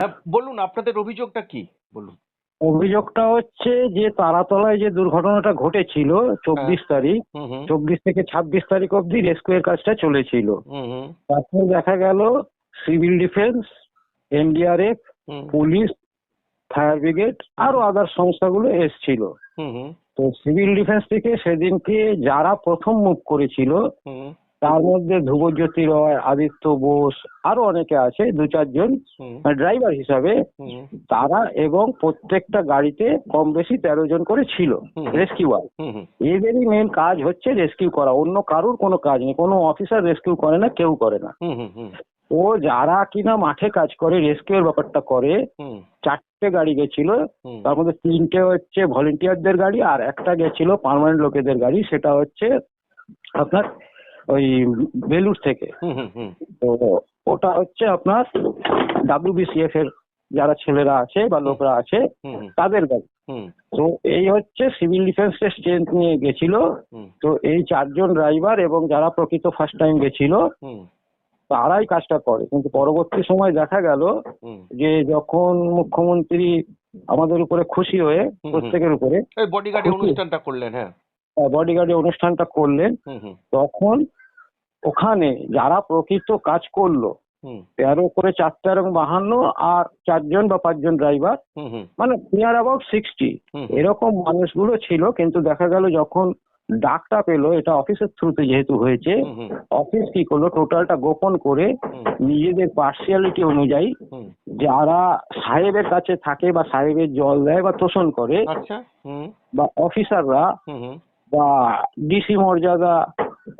হ্যাঁ, বলুন আপনাদের অভিযোগটা কি? বলুন। অভিযোগটা হচ্ছে যে তারাতলায় যে দুর্ঘটনাটা ঘটেছিল হ্যাঁ। 24 তারিখ, হুম হুম 24 থেকে 26 তারিখ অবধি রেস্কিউয়ের কাজটা চলেছিল। হুম হুম তারপর দেখা গেল সিভিল ডিফেন্স, এনডিআরএফ, হুম পুলিশ, ফায়ার ব্রিগেড আরো আদার সংস্থাগুলো এসছিল। হুম হুম তো সিভিল ডিফেন্স থেকে সেদিনকে যারা প্রথম মুভ করেছিল হুম তার মধ্যে ধ্রুবজ্যোতি রয়, আদিত্য বোস, আরো অনেকে আছে, 2-4 জন হুম ড্রাইভার হিসাবে। হুম তারা এবং প্রত্যেকটা গাড়িতে কম বেশি 13 জন করে ছিল হুম রেস্কিউয়ার। হুম হুম এদেরই মেন কাজ হচ্ছে রেস্কিউ করা, অন্য কারুর কোনো কাজ নেই, কোনো অফিসার রেস্কিউ করে না, কেউ করে না। হুম হুম হুম ও যারা কিনা মাঠে কাজ করে রেস্কিউর ব্যাপারটা করে, হুম 4টে গাড়ি গেছিল, হুম তার মধ্যে 3টে হচ্ছে ভলেন্টিয়ারদের গাড়ি আর একটা গেছিল পার্মানেন্ট লোকেদের গাড়ি, সেটা হচ্ছে আপনার ওই বেলুর থেকে। হুম হুম হুম তো ওটা হচ্ছে আপনার WBCF এর যারা ছেলেরা আছে বা লোকরা আছে হুম তাদের গাড়ি। হুম তো এই হচ্ছে সিভিল ডিফেন্সের স্ট্রেংথ নিয়ে গেছিল। হুম তো এই 4জন ড্রাইভার এবং যারা প্রকৃত ফার্স্ট টাইম গেছিল হুম তারাই কাজটা করে। কিন্তু পরবর্তী সময় দেখা গেল হুম যে যখন মুখ্যমন্ত্রী আমাদের উপরে খুশি হয়ে, হুম হুম প্রত্যেকের উপরে এই বডিগার্ডে খুশি অনুষ্ঠানটা করলেন। হ্যাঁ। বডিগার্ডের অনুষ্ঠানটা করলেন, হুম হুম তখন ওখানে যারা প্রকৃত কাজ করলো হুম 13 করে 4টা এবং 52 আর 4জন বা 5জন ড্রাইভার, হুম হুম মানে নিয়ার অ্যাবাউট 60 হুম হুম এরকম মানুষগুলো ছিল। কিন্তু দেখা গেল যখন ডাকটা পেলো, এটা অফিসের থ্রুতে যেহেতু হয়েছে, হুম হুম অফিস কি করলো, টোটালটা গোপন করে হুম নিজেদের পার্সিয়ালিটি অনুযায়ী হুম যারা সাহেবের কাছে থাকে বা সাহেবের জল দেয় বা তোষণ করে আচ্ছা। হুম বা অফিসাররা হুম হুম বা ডিসি মর্যাদা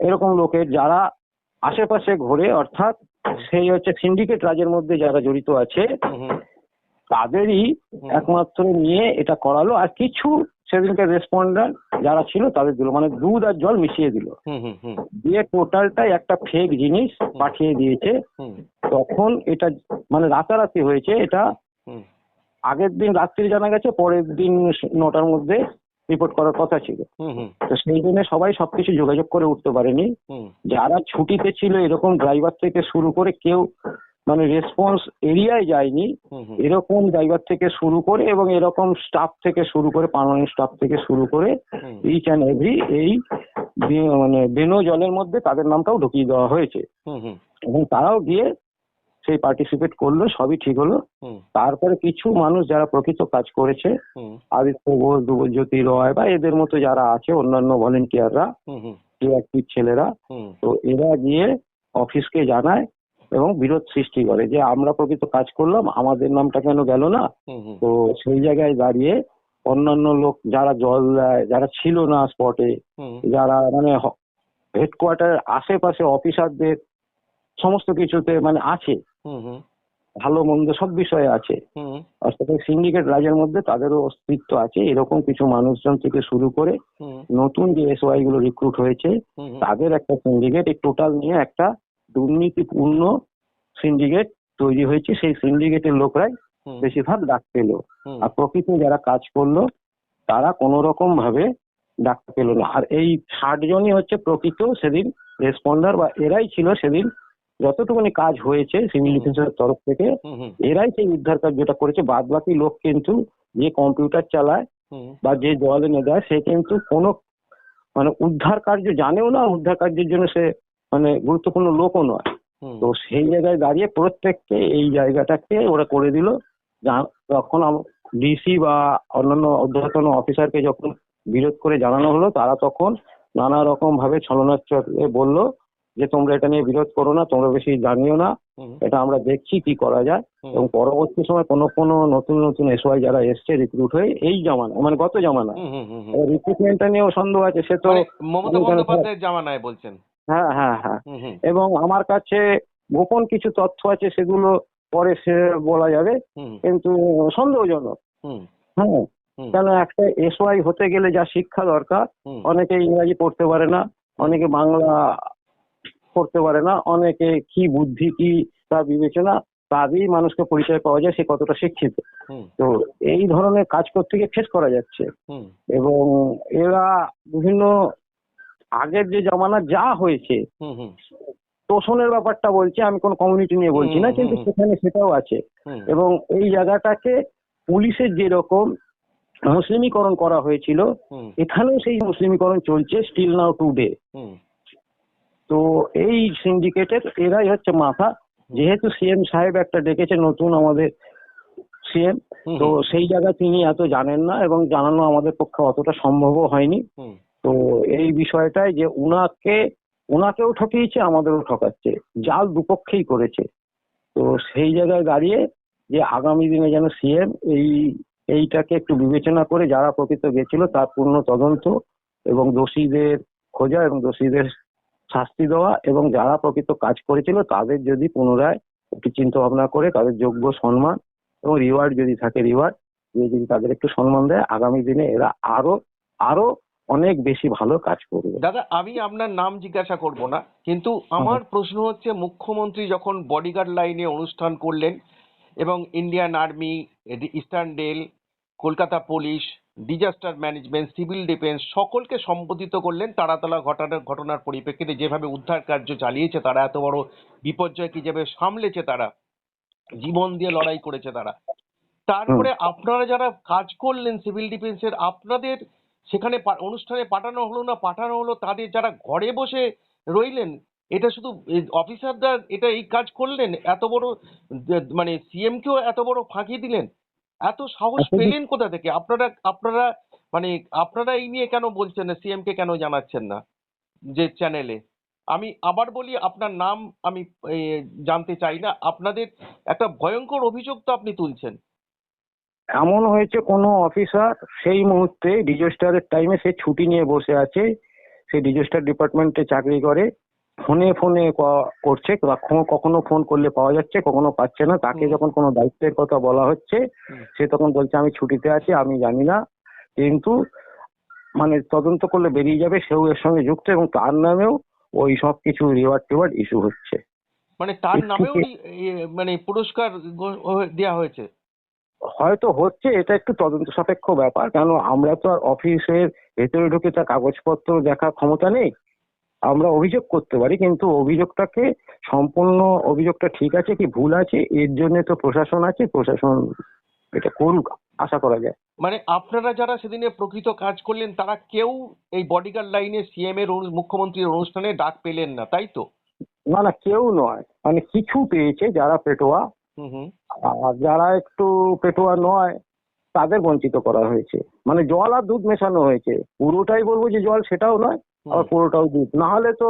এরকম লোকের যারা আশেপাশে ঘোরে, অর্থাৎ সেই হচ্ছে সিন্ডিকেট রাজের মধ্যে যারা জড়িত আছে হুম হুম তাদেরই একমাত্র নিয়ে এটা করালো। আর কিছু সেদিনকে রেসপন্ডেন্ট যারা ছিল তাদের দিল, মানে দুধ আর জল মিশিয়ে দিল, হুম হুম হুম দিয়ে টোটালটাই একটা ফেক জিনিস পাঠিয়ে দিয়েছে। হুম তখন এটা মানে রাতারাতি হয়েছে। এটা হুম আগের দিন রাত্রি জানা গেছে, পরের দিন 9টার মধ্যে রিপোর্ট করার কথা ছিল। হুম হুম তো সেই জন্য সবাই সবকিছু যোগাযোগ করে উঠতে পারেনি। হুম যারা ছুটিতে ছিল এরকম ড্রাইভার থেকে শুরু করে কেউ মানে রেসপন্স এরিয়ায় যায়নি, হুম হুম এরকম ড্রাইভার থেকে শুরু করে এবং এরকম স্টাফ থেকে শুরু করে পার্মানেন্ট স্টাফ থেকে শুরু করে হুম ইচ অ্যান্ড এভরি এই মানে বেনো জলের মধ্যে তাদের নামটাও ঢুকিয়ে দেওয়া হয়েছে হুম হুম এবং তারাও গিয়ে সেই পার্টিসিপেট করলো, সবই ঠিক হলো। হুম তারপরে কিছু মানুষ যারা প্রকৃত কাজ করেছে, হুম আদিত্য ঘোষ, ধ্রুবজ্যোতি রয় বা এদের মতো যারা আছে অন্যান্য ভলেন্টিয়াররা, হুম হুম টিআরপির ছেলেরা, হুম তো এরা গিয়ে অফিসকে জানায় এবং বিরোধ সৃষ্টি করে যে আমরা প্রকৃত কাজ করলাম, আমাদের নামটা কেন গেল না। হুম হুম তো সেই জায়গায় দাঁড়িয়ে অন্যান্য লোক যারা জল দেয়, যারা ছিল না স্পটে, হুম যারা মানে হেডকোয়ার্টারের আশেপাশে অফিসারদের সমস্ত কিছুতে মানে আছে, হুম হুম ভালো মন্দ সব বিষয়ে আছে, হুম অর্থাৎ সিন্ডিকেট রাজের মধ্যে তাদেরও অস্তিত্ব আছে, এরকম কিছু মানুষজন থেকে শুরু করে হুম নতুন যে এসওয়াই গুলো রিক্রুট হয়েছে হুম তাদের একটা সিন্ডিকেট, এই টোটাল নিয়ে একটা দুর্নীতিপূর্ণ সিন্ডিকেট তৈরি হয়েছে। সেই সিন্ডিকেটের লোকরাই হুম বেশিরভাগ ডাক পেলো, হুম আর প্রকৃত যারা কাজ করলো তারা কোনো রকম ভাবে ডাক পেলো না। আর এই 60 জনই হচ্ছে প্রকৃত সেদিন রেসপন্ডার, বা এরাই ছিল সেদিন যতটুকুনি কাজ হয়েছে সিভিল ডিফেন্সের তরফ থেকে, হুম হুম এরাই সেই উদ্ধার কার্যটা করেছে। বাদ বাকি লোক কিন্তু যে কম্পিউটার চালায় হুম বা যে জল এনে দেয় সে কিন্তু কোনো মানে উদ্ধার কার্য জানেও না, উদ্ধার কার্যের জন্য সে মানে গুরুত্বপূর্ণ লোকও নয়। হুম তো সেই জায়গায় দাঁড়িয়ে প্রত্যেককে এই জায়গাটাকে ওরা করে দিল। যখন ডিসি বা অন্যান্য ঊর্ধ্বতন অফিসারকে যখন বিরোধ করে জানানো হলো, তারা তখন নানা রকম ভাবে ছলনাচলে বললো যে তোমরা এটা নিয়ে বিরোধ করো না, তোমরা বেশি জানিও না, হুম এটা আমরা দেখছি কি করা যায়। হুম এবং পরবর্তী সময় কোনো কোনো নতুন নতুন এসওয়াই যারা এসছে রিক্রুট হয়ে এই জামানা মানে গত জামানা, হুম হুম হুম হুম রিক্রুটমেন্টটা নিয়েও সন্দেহ আছে, সে তো মানে মমতা অনেক বন্দ্যোপাধ্যায়ের জামানায় বলছেন? হ্যাঁ হ্যাঁ হ্যাঁ। হুম হুম এবং আমার কাছে গোপন কিছু তথ্য আছে, সেগুলো পরে সে বলা যাবে, হুম কিন্তু সন্দেহজনক। হুম হ্যাঁ, হুম কেন একটা এসওয়াই হতে গেলে যা শিক্ষা দরকার, হুম অনেকে ইংরাজি পড়তে পারে না, অনেকে বাংলা পড়তে পারে না, অনেকে কি বুদ্ধি কি তার বিবেচনা তারই মানুষকে পরিচয় পাওয়া যায় সে কতটা শিক্ষিত। হুম তো এই ধরনের কাজ করতে গিয়ে ফেস করা যাচ্ছে। হুম এবং এরা বিভিন্ন আগের যে জমানা যা হয়েছে হুম হুম তোষণের ব্যাপারটা বলছি, আমি কোন কমিউনিটি নিয়ে বলছি না, কিন্তু সেখানে সেটাও আছে। হুম, এবং এই জায়গাটাকে পুলিশের যেরকম মুসলিমীকরণ করা হয়েছিল, হুম, এখানেও সেই মুসলিমীকরণ চলছে স্টিল নাও টুডে। হুম, তো এই সিন্ডিকেটের এরাই হচ্ছে মাথা। যেহেতু সিএম সাহেব একটা ডেকেছে নতুন আমাদের সিএম, হুম, তো সেই জায়গা তিনি এত জানেন না এবং জানানো আমাদের পক্ষে অতটা সম্ভবও হয়নি। হুম। তো এই বিষয়টাই যে ওনাকেও ঠকিয়েছে, আমাদেরও ঠকাচ্ছে, জাল দুপক্ষেই করেছে। তো সেই জায়গায় দাঁড়িয়ে যে আগামী দিনে যেন সিএম এইটাকে একটু বিবেচনা করে যারা প্রকৃত গেছিল তার পূর্ণ তদন্ত এবং দোষীদের খোঁজা এবং দোষীদের শাস্তি দেওয়া, এবং যারা প্রকৃত কাজ করেছিল তাদের যদি পুনরায় একটু চিন্তা ভাবনা করে তাদের যোগ্য সম্মান এবং রিওয়ার্ড যদি থাকে, রিওয়ার্ড দিয়ে যদি তাদের একটু সম্মান দেয়, আগামী দিনে এরা আরো আরো অনেক বেশি ভালো কাজ করবে। দাদা, আমি আপনার নাম জিজ্ঞাসা করব না, কিন্তু আমার প্রশ্ন হচ্ছে, মুখ্যমন্ত্রী যখন বডিগার্ড লাইনে অনুষ্ঠান করলেন এবং Indian army, eastern rail, Kolkata police, disaster management, civil defence সকলকে সম্বোধিত করলেন, তারাতলা ঘটনার পরিপ্রেক্ষিতে যেভাবে উদ্ধার কার্য চালিয়েছে তারা, এত বড় বিপর্যয়কে যেভাবে সামলেছে তারা, জীবন দিয়ে লড়াই করেছে তারা, হুম। তারপরে আপনারা যারা কাজ করলেন সিভিল ডিফেন্সের, আপনাদের সেখানে অনুষ্ঠানে পাঠানো হলো না, পাঠানো হলো তাদের যারা ঘরে বসে রইলেন। এটা শুধু অফিসাররা এটা এই কাজ করলেন, এত বড় মানে সিএম কেও এত বড় ফাঁকি দিলেন, এত সাহস আসলে পেলেন কোথা থেকে? আপনারা আপনারা মানে আপনারা এই নিয়ে কেন বলছেন না, সিএম কে কেন জানাচ্ছেন না যে চ্যানেলে? আমি আবার বলি, আপনার নাম আমি এ, জানতে চাই না। আপনাদের একটা ভয়ঙ্কর অভিযোগ তো আপনি তুলছেন। এমন হয়েছে কোনো অফিসার সেই মুহূর্তে ডিজাস্টারের টাইমে সে ছুটি নিয়ে বসে আছে, সে ডিজাস্টার ডিপার্টমেন্টে চাকরি করে, ফোনে ফোনে করছে, কখনো কখনো ফোন করলে পাওয়া যাচ্ছে, কখনো পাচ্ছে না। তাকে হুম, যখন কোনো দায়িত্বের কথা বলা হচ্ছে হুম। সে তখন বলছে আমি ছুটিতে আছি, আমি জানি না। কিন্তু মানে তদন্ত করলে বেরিয়ে যাবে সেও এর সঙ্গে যুক্ত, এবং তার নামেও ওই সব কিছু রিওয়ার্ড টিওয়ার্ড ইস্যু হচ্ছে। মানে তার এর নামেও থেকে মানে পুরস্কার দেয়া হয়েছে? হয়তো হচ্ছে, এটা একটু তদন্ত সাপেক্ষ ব্যাপার, কারণ আমরা তো আর অফিসের ভেতরে ঢুকে তার কাগজপত্র দেখার ক্ষমতা নেই। আমরা অভিযোগ করতে পারি, কিন্তু অভিযোগটাকে সম্পূর্ণ অভিযোগটা ঠিক আছে কি ভুল আছে এর জন্য তো প্রশাসন আছে, প্রশাসন এটা করুক, আশা করা যায়। মানে আপনারা যারা সেদিনে প্রকৃত কাজ করলেন তারা কেউ এই বডিগার্ড লাইনে সিএম এর মুখ্যমন্ত্রীর অনুষ্ঠানে ডাক পেলেন না, তাই তো? না না, কেউ নয়, মানে কিছু পেয়েছে যারা পেটোয়া, হুম, হুম, আর যারা একটু পেটোয়া নয় তাদের বঞ্চিত করা হয়েছে। মানে জল আর দুধ মেশানো হয়েছে, পুরোটাই বলবো যে জল সেটাও নয়, হুম, আবার পুরোটাও দুধ না হলে তো,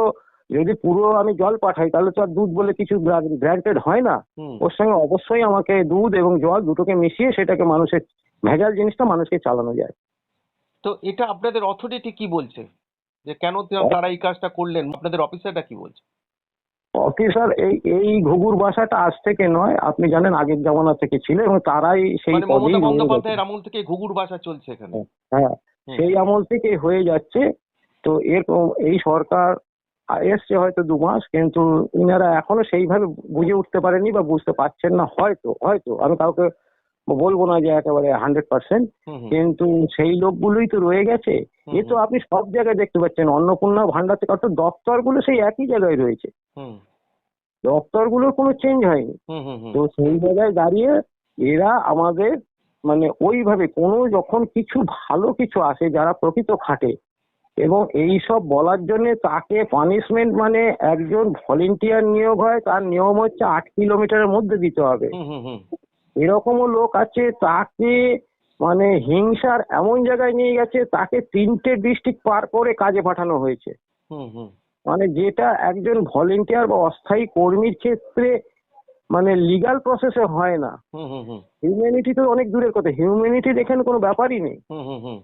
যদি পুরো আমি জল পাঠাই তাহলে তো আর দুধ বলে কিছু গ্রান্টেড হয় না। হুম। ওর সঙ্গে অবশ্যই আমাকে দুধ এবং জল দুটোকে মিশিয়ে সেটাকে মানুষের ভেজাল জিনিসটা মানুষকে চালানো যায়। তো এটা আপনাদের অথরিটি কি বলছে, যে কেন তারা এই কাজটা করলেন? আপনাদের অফিসারটা কি বলছে? অফিসার এই এই ঘুঘুর বাসাটা আজ থেকে নয়, আপনি জানেন আগের জামানা থেকে ছিল, এবং তারাই সেই মানে মমতা পদেই রয়ে গেছে। বন্দ্যোপাধ্যায়ের আমল থেকে ঘুঘুর বাসা চলছে এখানে? হ্যাঁ, হুম, সেই আমল থেকে হয়ে যাচ্ছে। তো এই সরকার এসছে হয়তো 2 মাস, কিন্তু ইনারা এখনো সেইভাবে বুঝে উঠতে পারেনি বা বুঝতে পারছেন না, হয়তো হয়তো আমি কাউকে বলবো না যে একেবারে 100%, হুম, হুম, কিন্তু সেই লোকগুলোই তো রয়ে গেছে। হুম, এ তো হুম, আপনি সব জায়গায় দেখতে পাচ্ছেন, অন্নপূর্ণা ভান্ডার থেকে অর্থাৎ দপ্তরগুলো সেই একই জায়গায় রয়েছে, হুম, দপ্তরগুলোর কোনো চেঞ্জ হয়নি। হুম, হুম, হুম, তো সেই জায়গায় দাঁড়িয়ে এরা আমাদের মানে ওইভাবে কোনো যখন কিছু ভালো কিছু আসে যারা প্রকৃত খাটে, এবং এই সব বলার জন্য তাকে পানিশমেন্ট, মানে একজন ভলেন্টিয়ার নিয়োগ হয় তার নিয়ম হচ্ছে 8 কিলোমিটারের মধ্যে দিতে হবে। হুম, হুম, হুম, এরকমও লোক আছে তাকে মানে হিংসার এমন জায়গায় নিয়ে গেছে, তাকে 3টে ডিস্ট্রিক্ট পার করে কাজে পাঠানো হয়েছে। হুম, হুম, মানে যেটা একজন ভলেন্টিয়ার বা অস্থায়ী কর্মীর ক্ষেত্রে মানে লিগ্যাল প্রসেসে হয় না। হুম, হুম, হুম, হিউম্যানিটি তো অনেক দূরের কথা, হিউম্যানিটির এখানে কোনো ব্যাপারই নেই। হুম, হুম, হুম,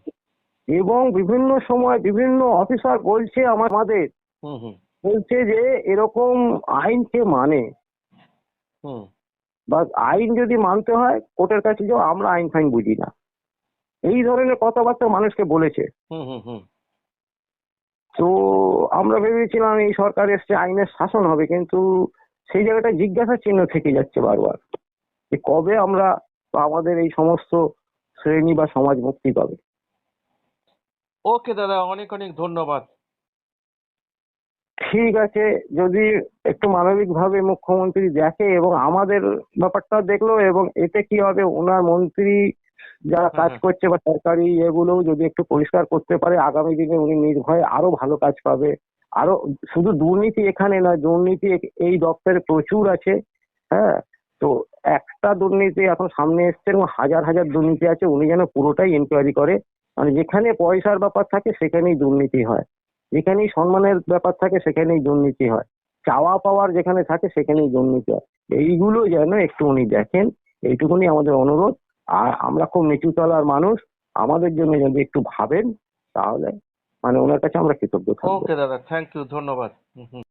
এবং বিভিন্ন সময় বিভিন্ন অফিসার বলছে আমাদের, হুম, হুম, বলছে যে এরকম আইনকে মানে, হুম, বা আইন যদি মানতে হয় কোর্টের কাছে যাও, আমরা আইন ফাইন বুঝি না, এই ধরনের কথাবার্তা মানুষকে বলেছে। হুম, হুম, হুম। তো আমরা ভেবেছিলাম এই সরকার এসছে আইনের শাসন হবে, কিন্তু সেই জায়গাটা জিজ্ঞাসা চিহ্ন থেকে যাচ্ছে বারবার, যে কবে আমরা বা আমাদের এই সমস্ত শ্রেণী বা সমাজ মুক্তি পাবে। ওকে দাদা, অনেক অনেক ধন্যবাদ। ঠিক আছে, যদি একটু মানবিকভাবে মুখ্যমন্ত্রী দেখে এবং আমাদের ব্যাপারটা দেখলো, এবং এতে কি হবে, ওনার মন্ত্রী যারা হুম কাজ হুম। করছে বা সরকারি এগুলোও যদি একটু পরিষ্কার করতে পারে, আগামী দিনে উনি নির্ভয়ে আরো ভালো কাজ পাবে। আরো শুধু দুর্নীতি এখানে নয়, দুর্নীতি এই দপ্তরে প্রচুর আছে। হ্যাঁ, তো একটা দুর্নীতি এখন সামনে এসছে এবং হাজার হাজার দুর্নীতি আছে, উনি যেন পুরোটাই ইনকোয়ারি করে। মানে যেখানে পয়সার ব্যাপার থাকে সেখানেই দুর্নীতি হয়, যেখানেই সম্মানের ব্যাপার থাকে সেখানেই দুর্নীতি হয়, চাওয়া পাওয়ার যেখানে থাকে সেখানেই দুর্নীতি হয়। এইগুলো যেন একটু উনি দেখেন, এইটুকুনি আমাদের অনুরোধ। আর আমরা খুব নিচু তলার মানুষ, আমাদের জন্য যদি একটু ভাবেন তাহলে মানে ওনার কাছে আমরা কৃতজ্ঞ থাকবো। ওকে দাদা, থ্যাংক ইউ, ধন্যবাদ। হুম হুম।